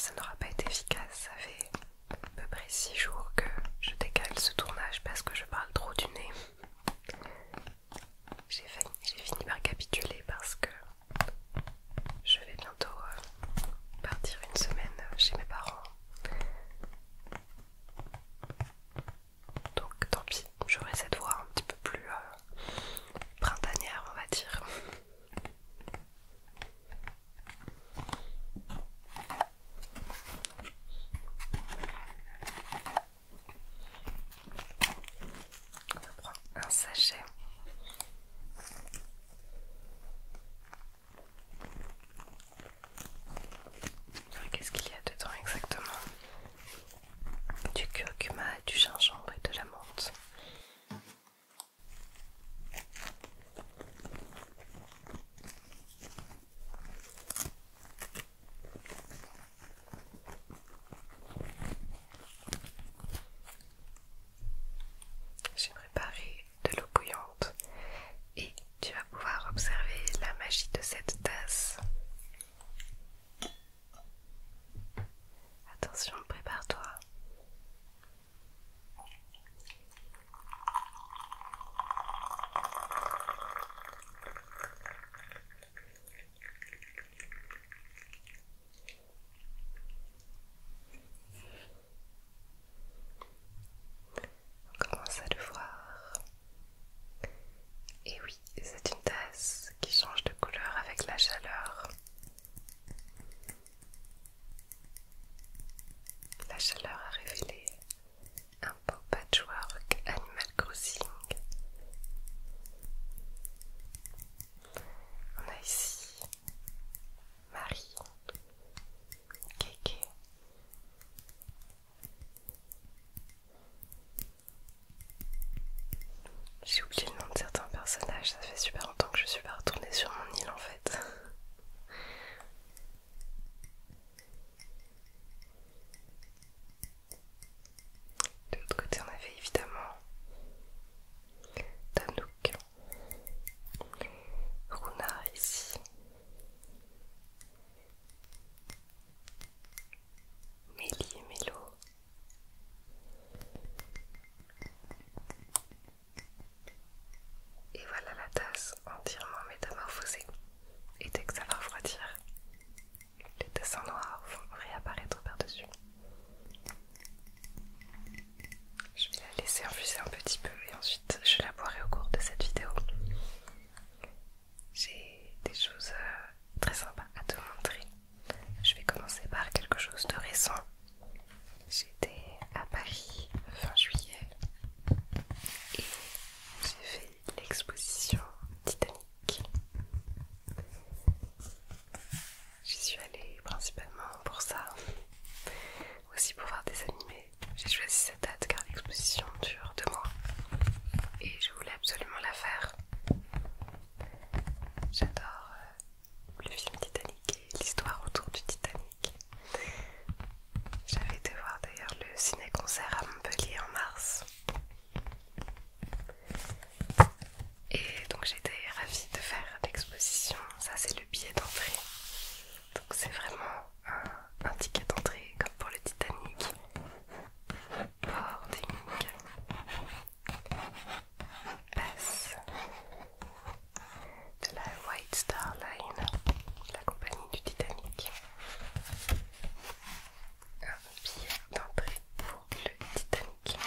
ça n'aura pas été efficace. Ça fait à peu près 6 jours que je décale ce tournage parce que je parle trop du nez. J'ai fini par capituler parce que je vais bientôt partir une semaine chez mes parents. Donc tant pis, j'aurai cette voix un petit peu plus printanière, on va dire. On va prendre un sachet. Qu'est-ce qu'il y a dedans exactement? Du curcuma, du gingembre et de la menthe. J'ai préparé de l'eau bouillante et tu vas pouvoir observer la magie de cette tasse. Attention, prépare-toi. On commence à le voir. Et oui, c'est une tasse qui change de couleur avec la chaleur. La chaleur a révélé un beau patchwork Animal Crossing. On a ici Marie, Kéké, j'ai oublié le nom de certains personnages, ça fait super longtemps que je suis pas retournée sur mon île en fait. De l'autre côté on avait évidemment Danouk, Runa ici, Mélie et Mélo, et voilà la tasse entièrement métamorphosée. Et dès que ça va refroidir, les dessins noirs vont réapparaître par-dessus. Je vais la laisser infuser un petit peu et ensuite je la boirai au cours de cette vidéo. J'ai des choses très sympas à te montrer. Je vais commencer par quelque chose de récent. J'étais à Paris fin juillet et j'ai fait l'exposition Titanic. J'y suis allée principalement pour ça, aussi pour voir des animés. J'ai choisi cette date car l'exposition dure 2 mois et je voulais absolument la faire. J'adore le film Titanic et l'histoire autour du Titanic. J'avais été voir d'ailleurs le ciné-concert à Montpellier en mars. Et donc j'étais ravie de faire l'exposition. Ça c'est le billet d'entrée. Donc c'est vraiment un ticket d'entrée comme pour le Titanic. Boarding pass de la White Star Line, la compagnie du Titanic. Un billet d'entrée pour le Titanic.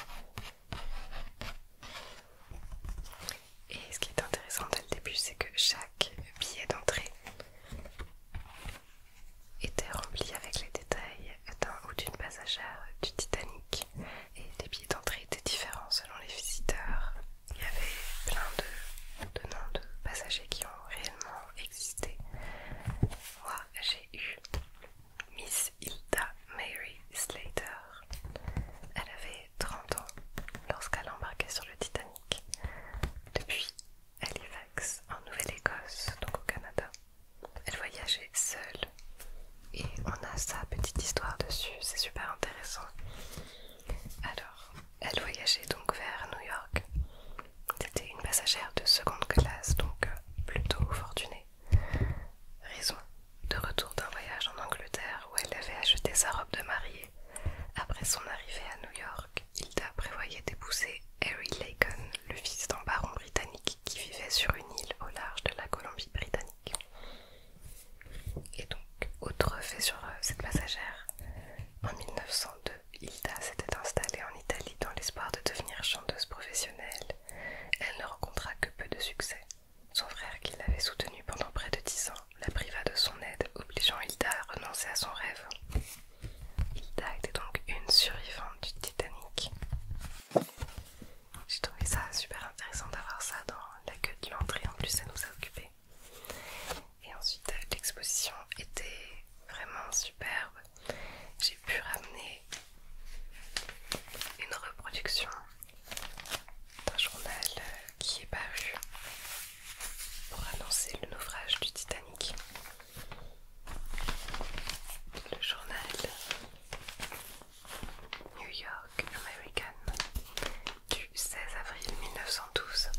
Et ce qui est intéressant dès le début, c'est que chaque billet d'entrée était rempli avec les détails d'un ou d'une passagère du Titanic. Et les billets d'entrée étaient différents selon les visiteurs. Il y avait plein de noms de passagers qui ont réellement existé. Moi, j'ai eu Miss Hilda Mary Slater. Elle avait 30 ans lorsqu'elle embarquait sur le Titanic depuis Halifax en Nouvelle-Écosse, donc au Canada. Elle voyageait seule et on a sa petite histoire dessus, c'est super intéressant. Alors, elle voyageait donc vers New York. C'était une passagère de seconde classe, donc plutôt fortunée. Raison de retour d'un voyage en Angleterre où elle avait acheté sa cette passagère. En 1902, Hilda s'était installée en Italie dans l'espoir de devenir chanteuse professionnelle. Elle ne rencontra que peu de succès. Son frère, qui l'avait soutenue pendant près de 10 ans, la priva de son aide, obligeant Hilda à renoncer à son rêve. Hilda était donc une survivante du Titanic. J'ai trouvé ça super intéressant d'avoir ça dans la queue de l'entrée, en plus ça nous a occupés. Et ensuite l'exposition était vraiment superbe. J'ai pu ramener une reproduction d'un journal qui est paru pour annoncer le naufrage du Titanic. Le journal New York American du 16 avril 1912.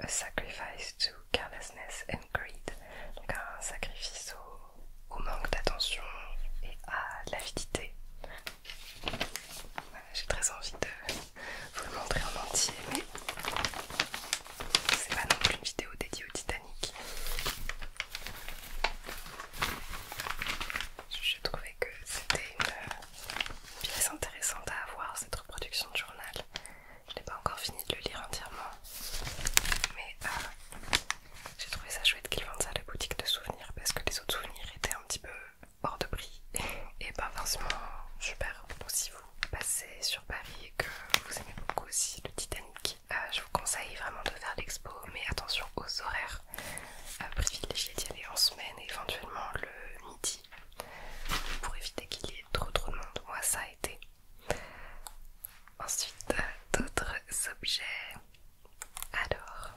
A Sacrifice to Carelessness and Greed, donc un sacrifice au manque d'attention et à l'avidité. Voilà, j'ai très envie de vous le montrer en entier, mais c'est pas non plus une vidéo dédiée au Titanic. Je trouvais que c'était une pièce intéressante à avoir, cette reproduction de journal. Je n'ai pas encore fini de le lire entièrement, mais j'ai trouvé ça chouette qu'ils vendent ça à la boutique de souvenirs parce que les autres souvenirs étaient un petit peu hors de prix et pas forcément super. Donc si vous passez sur Paris et que vous aimez beaucoup aussi le Titanic, je vous conseille vraiment de faire l'expo, mais attention aux horaires. Privilégiez d'y aller en semaine et éventuellement le midi pour éviter qu'il y ait trop de monde. Moi ça a été. Ensuite d'autres objets. Alors,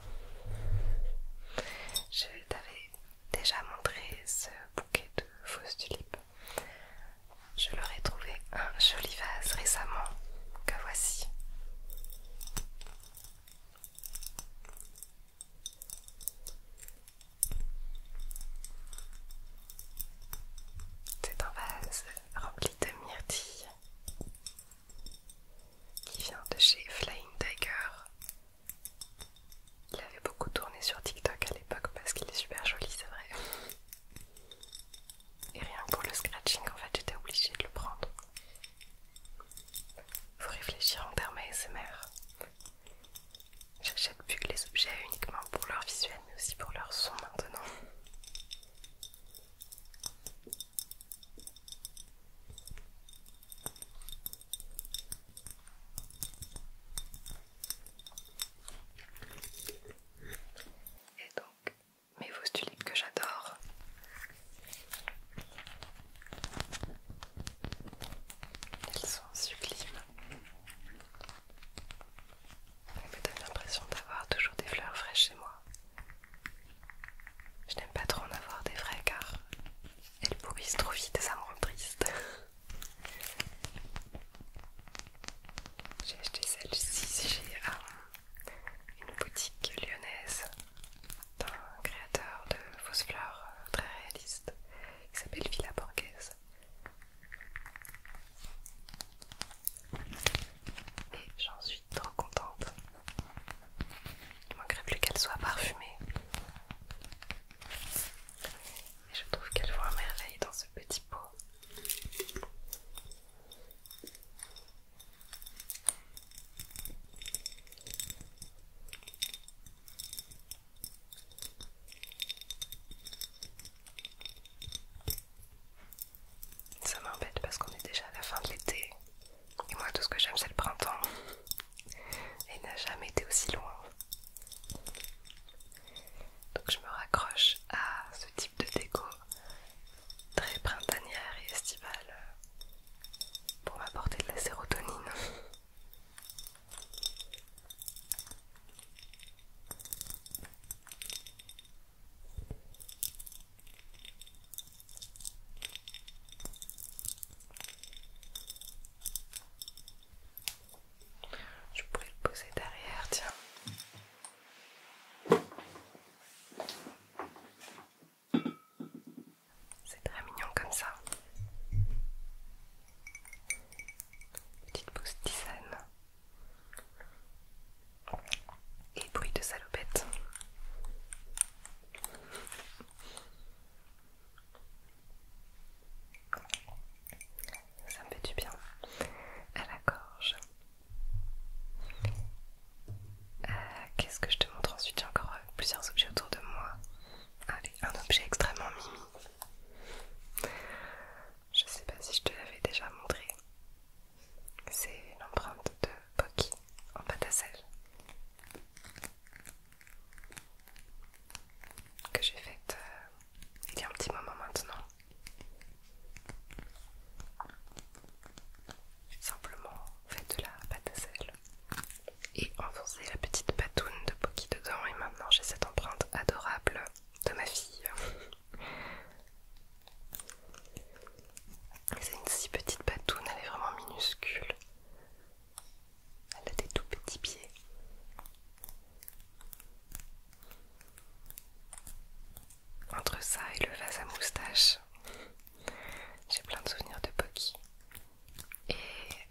je t'avais déjà montré ce bouquet de fausses tulipes. Je leur ai trouvé un joli vase récemment, que voici. C'est un vase rempli de myrtilles qui vient de chez Flying Tiger. Il avait beaucoup tourné sur TikTok à l'époque parce qu'il est super joli, c'est vrai. Et rien que pour le scratching, en fait, j'étais obligée de le prendre. Faut réfléchir en termes ASMR. J'achète plus que les objets uniquement pour leur visuel, mais aussi pour leur son maintenant. Et donc, mes fausses tulipes que j'adore. Elles sont sublimes. Elles me donnent l'impression d'avoir toujours des fleurs fraîches chez moi. Je n'aime pas trop en avoir des vraies car elles pourrissent trop vite et ça me rend triste. J'ai acheté celle-ci chez une boutique lyonnaise d'un créateur de fausses fleurs très réaliste qui s'appelle Villa Borghese. Et j'en suis trop contente. Il manquerait plus qu'elle soit parfumée. Et je trouve qu'elle voit à merveille dans ce petit pot. Ça m'embête parce qu'on est déjà à la fin de l'été. Et moi tout ce que j'aime c'est le printemps. Et il n'a jamais été aussi loin. Donc je me raccroche à ce type de déco très printanière et estivale pour m'apporter de la sérotonine. Je pourrais le poser derrière, tiens. C'est très mignon comme ça. Petite pousse tisane. Et bruit de salopette. Ça me fait du bien à la gorge. Qu'est-ce que je te montre ensuite? J'ai encore plusieurs objets autour de moi. Allez, un objet extrêmement mimi. Je sais pas si je te l'avais déjà montré. C'est l'empreinte de Pocky en pâte à sel. ça et le vase à moustache. J'ai plein de souvenirs de Pocky. Et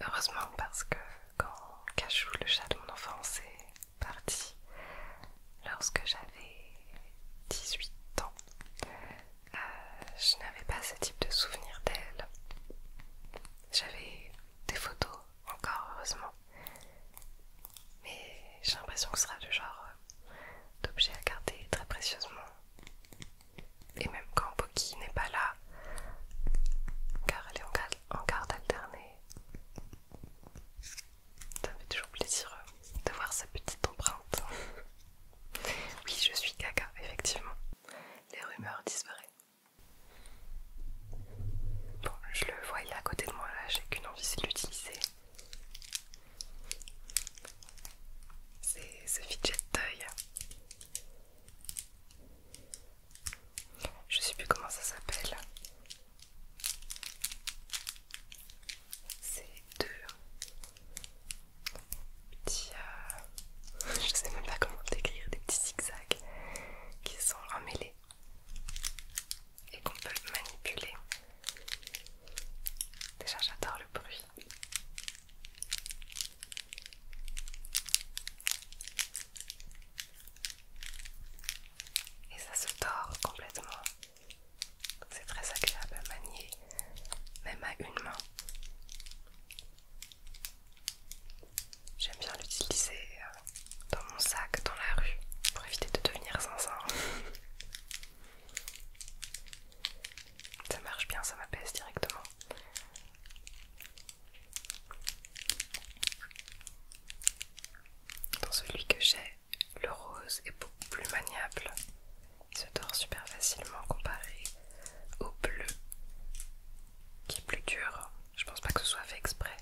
heureusement parce que quand Cachou, le chat de mon enfance, est parti lorsque j'avais 18 ans, je n'avais pas ce type de souvenir d'elle. J'avais des photos, encore heureusement, mais j'ai l'impression que ce sera le genre d'objet à garder très précieusement. Et même quand Pocky n'est pas là, car elle est en garde alternée, ça me fait toujours plaisir de voir sa petite empreinte. Oui, je suis gaga, effectivement. Les rumeurs disent vrai. Bon, je le vois, il est à côté de moi là, j'ai qu'une envie, c'est de l'utiliser. C'est ce fidget toy. Je sais plus comment ça s'appelle. C'est deux petits... je sais même pas comment décrire, des petits zigzags qui sont emmêlés et qu'on peut manipuler. Déjà j'adore le bruit. Et ça se tord complètement. C'est très agréable à manier, même à une main. J'aime bien l'utiliser dans mon sac, dans la rue, pour éviter de devenir zinzin. Ça marche bien, ça m'apaise directement. Dans celui que j'ai, le rose est beaucoup plus maniable. Il se tord super facilement comparé au bleu, qui est plus dur. Je pense pas que ce soit fait exprès.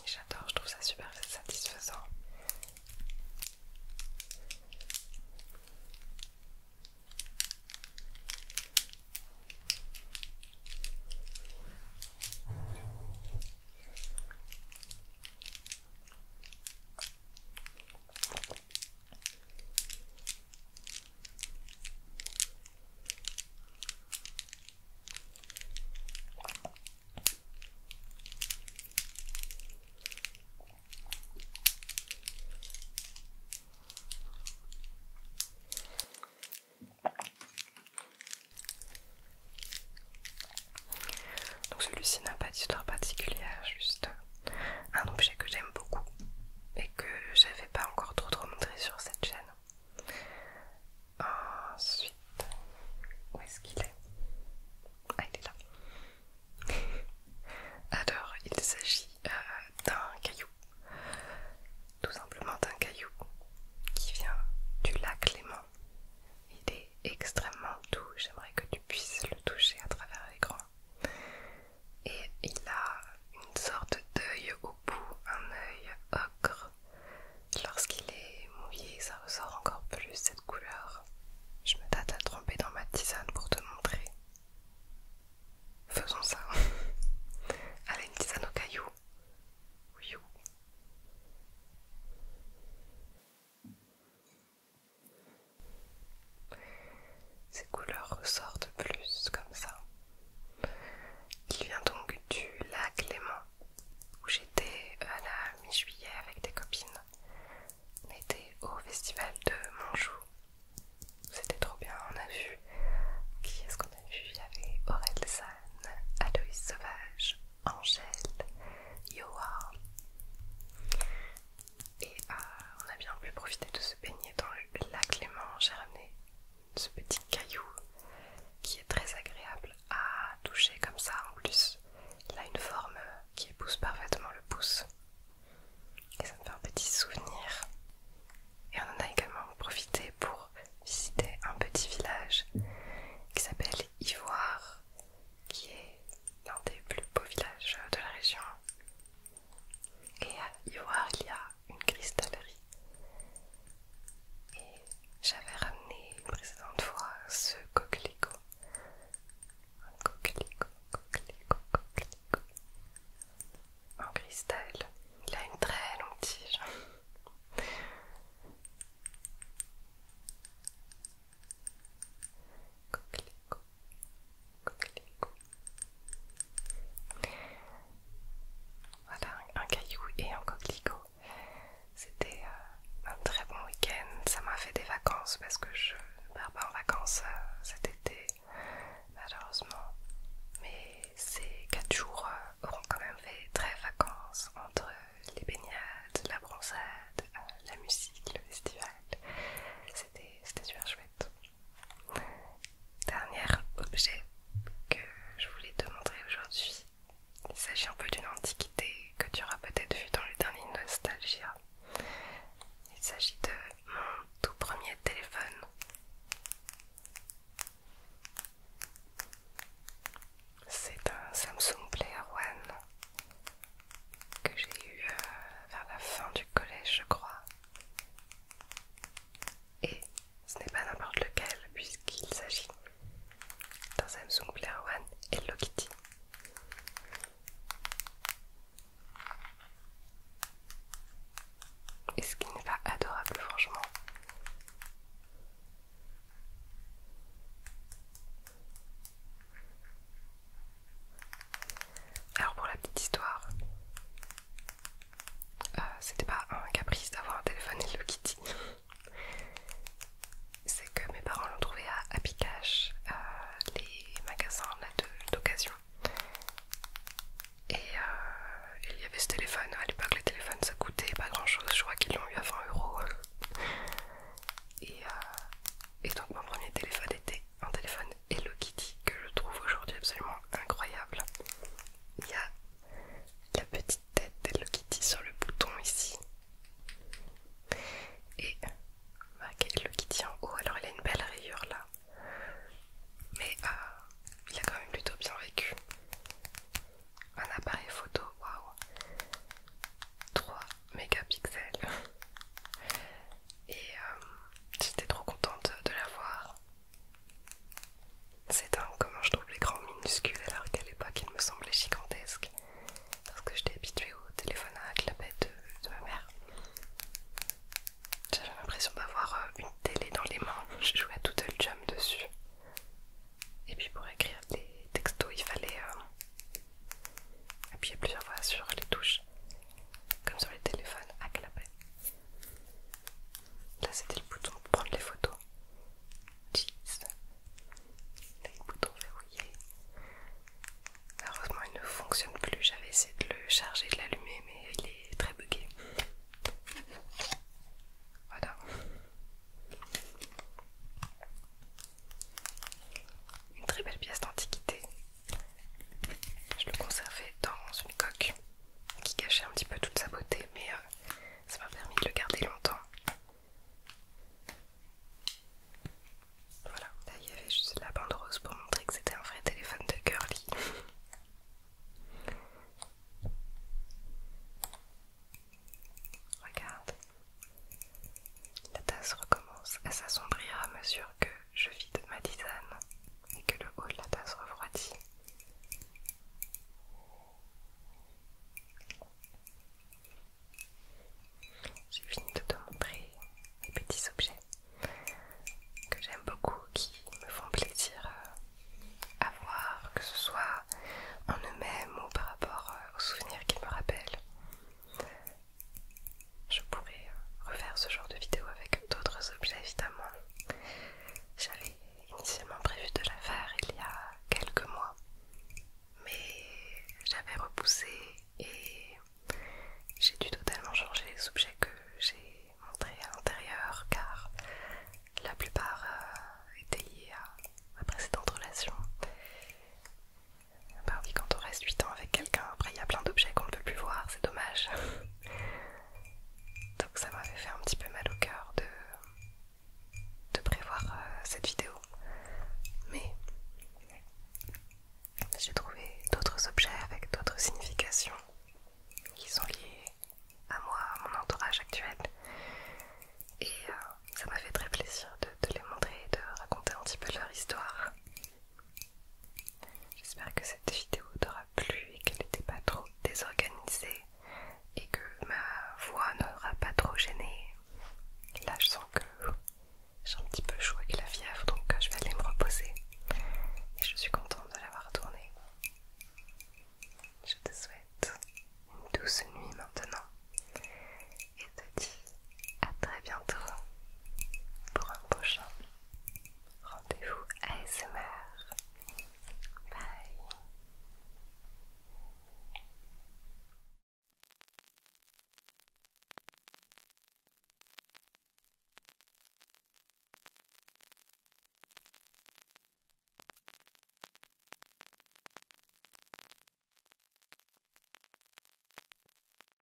J'adore, je trouve ça super satisfaisant. Donc celui-ci n'a pas d'histoire particulière, juste un objet